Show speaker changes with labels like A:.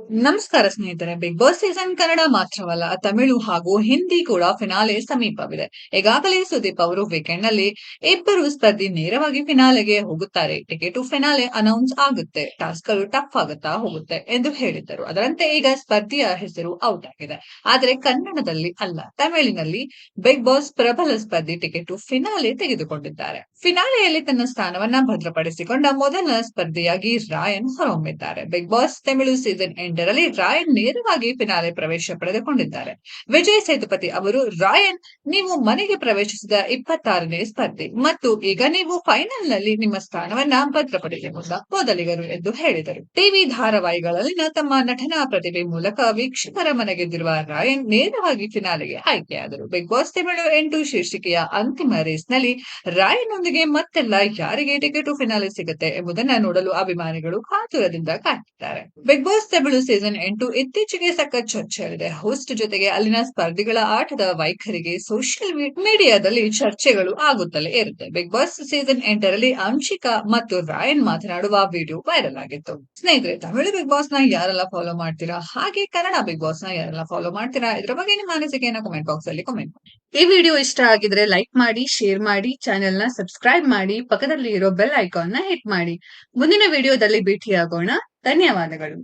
A: ನಮಸ್ಕಾರ ಸ್ನೇಹಿತರೆ. Big boss season Kannada ಮಾತ್ರವಲ್ಲ, ತಮಿಳು ಹಾಗೂ ಹಿಂದಿ ಕೂಡ ಫಿನಾಲೆ ಸಮೀಪವಿದೆ. ಈಗಾಗಲೇ ಸುದೀಪ್ ಅವರು ವೀಕೆಂಡ್ ನಲ್ಲಿ ಇಬ್ಬರು ಸ್ಪರ್ಧಿ ನೇರವಾಗಿ ಫಿನಾಲೆಗೆ ಹೋಗುತ್ತಾರೆ. ಟಿಕೆಟ್ ಟು ಫಿನಾಲೆ ಅನೌನ್ಸ್ ಆಗುತ್ತೆ, ಟಾಸ್ಕ್ ಗಳು ಟಫ್ ಆಗುತ್ತಾ ಹೋಗುತ್ತೆ ಎಂದು ಹೇಳಿದ್ದರು. ಅದರಂತೆ ಈಗ ಸ್ಪರ್ಧಿಯ ಹೆಸರು ಔಟ್ ಆಗಿದೆ. ಆದರೆ ಕನ್ನಡದಲ್ಲಿ ಅಲ್ಲ, ತಮಿಳಿನಲ್ಲಿ ಬಿಗ್ ಬಾಸ್ ಪ್ರಬಲ ಸ್ಪರ್ಧಿ ಟಿಕೆಟ್ ಟು ಫಿನಾಲೆ ತೆಗೆದುಕೊಂಡಿದ್ದಾರೆ. ಫಿನಾಲೆಯಲ್ಲಿ ತನ್ನ ಸ್ಥಾನವನ್ನ ಭದ್ರಪಡಿಸಿಕೊಂಡ ಮೊದಲ ಸ್ಪರ್ಧಿಯಾಗಿ ರಾಯನ್ ಹೊರಹೊಮ್ಮಿದ್ದಾರೆ. ಬಿಗ್ ಬಾಸ್ ತಮಿಳು ಸೀಸನ್ 8ರಲ್ಲಿ ರಾಯನ್ ನೇರವಾಗಿ ಫಿನಾಲೆ ಪ್ರವೇಶ ಪಡೆದುಕೊಂಡಿದ್ದಾರೆ. ವಿಜಯ್ ಸೇತುಪತಿ ಅವರು, ರಾಯನ್, ನೀವು ಮನೆಗೆ ಪ್ರವೇಶಿಸಿದ 26ನೇ ಸ್ಪರ್ಧಿ ಮತ್ತು ಈಗ ನೀವು ಫೈನಲ್ನಲ್ಲಿ ನಿಮ್ಮ ಸ್ಥಾನವನ್ನ ಭದ್ರಪಡಿಸಿಕೊಂಡ ಮೊದಲಿಗರು ಎಂದು ಹೇಳಿದರು. ಟಿವಿ ಧಾರಾವಾಹಿಗಳಲ್ಲಿನ ತಮ್ಮ ನಟನಾ ಪ್ರತಿಭೆ ಮೂಲಕ ವೀಕ್ಷಕರ ಮನಗೆದ್ದಿರುವ ರಾಯನ್ ನೇರವಾಗಿ ಫಿನಾಲೆಗೆ ಆಯ್ಕೆಯಾದರು. ಬಿಗ್ ಬಾಸ್ ತಮಿಳು 8 ಶೀರ್ಷಿಕೆಯ ಅಂತಿಮ ರೇಸ್ನಲ್ಲಿ ರಾಯನ್ ನೊಂದಿಗೆ ಮತ್ತೆಲ್ಲ ಯಾರಿಗೆ ಟಿಕೆಟ್ ಫಿನಾಲೆ ಸಿಗುತ್ತೆ ಎಂಬುದನ್ನ ನೋಡಲು ಅಭಿಮಾನಿಗಳು ಕಾತುರದಿಂದ ಕಾಯ್ತಿದ್ದಾರೆ. ಬಿಗ್ ಬಾಸ್ ತಮಿಳು ಸೀಸನ್ 8 ಇತ್ತೀಚೆಗೆ ಸಖತ್ ಚರ್ಚೆಯಲ್ಲಿದೆ. ಹೋಸ್ಟ್ ಜೊತೆಗೆ ಅಲ್ಲಿನ ಸ್ಪರ್ಧಿಗಳ ಆಟದ ವೈಖರಿಗೆ ಸೋಷಿಯಲ್ ಮೀಡಿಯಾದಲ್ಲಿ ಚರ್ಚೆಗಳು ಆಗುತ್ತಲೇ ಇರುತ್ತೆ. ಬಿಗ್ ಬಾಸ್ ಸೀಸನ್ 8ರಲ್ಲಿ ಅಂಶಿಕಾ ಮತ್ತು ರಾಯನ್ ಮಾತನಾಡುವ ವಿಡಿಯೋ ವೈರಲ್ ಆಗಿತ್ತು. ಸ್ನೇಹಿತರೆ, ತಮಿಳು ಬಿಗ್ ಬಾಸ್ ನ ಯಾರೆಲ್ಲ ಫಾಲೋ ಮಾಡ್ತೀರಾ, ಹಾಗೆ ಕನ್ನಡ ಬಿಗ್ ಬಾಸ್ ನ ಯಾರೆಲ್ಲ ಫಾಲೋ ಮಾಡ್ತೀರಾ, ಇದ್ರ ಬಗ್ಗೆ ನಿಮ್ಮ ಅನಿಸಿಕೆಯನ್ನ ಕಮೆಂಟ್ ಬಾಕ್ಸ್ ಅಲ್ಲಿ ಕಮೆಂಟ್ ಮಾಡಿ. ಈ ವಿಡಿಯೋ ಇಷ್ಟ ಆಗಿದ್ರೆ ಲೈಕ್ ಮಾಡಿ, ಶೇರ್ ಮಾಡಿ, ಚಾನೆಲ್ ನ ಸಬ್ಸ್ಕ್ರೈಬ್ ಮಾಡಿ, ಪಕ್ಕದಲ್ಲಿ ಇರೋ ಬೆಲ್ ಐಕಾನ್ ನ ಹಿಟ್ ಮಾಡಿ. ಮುಂದಿನ ವಿಡಿಯೋದಲ್ಲಿ ಭೇಟಿಯಾಗೋಣ. ಧನ್ಯವಾದಗಳು.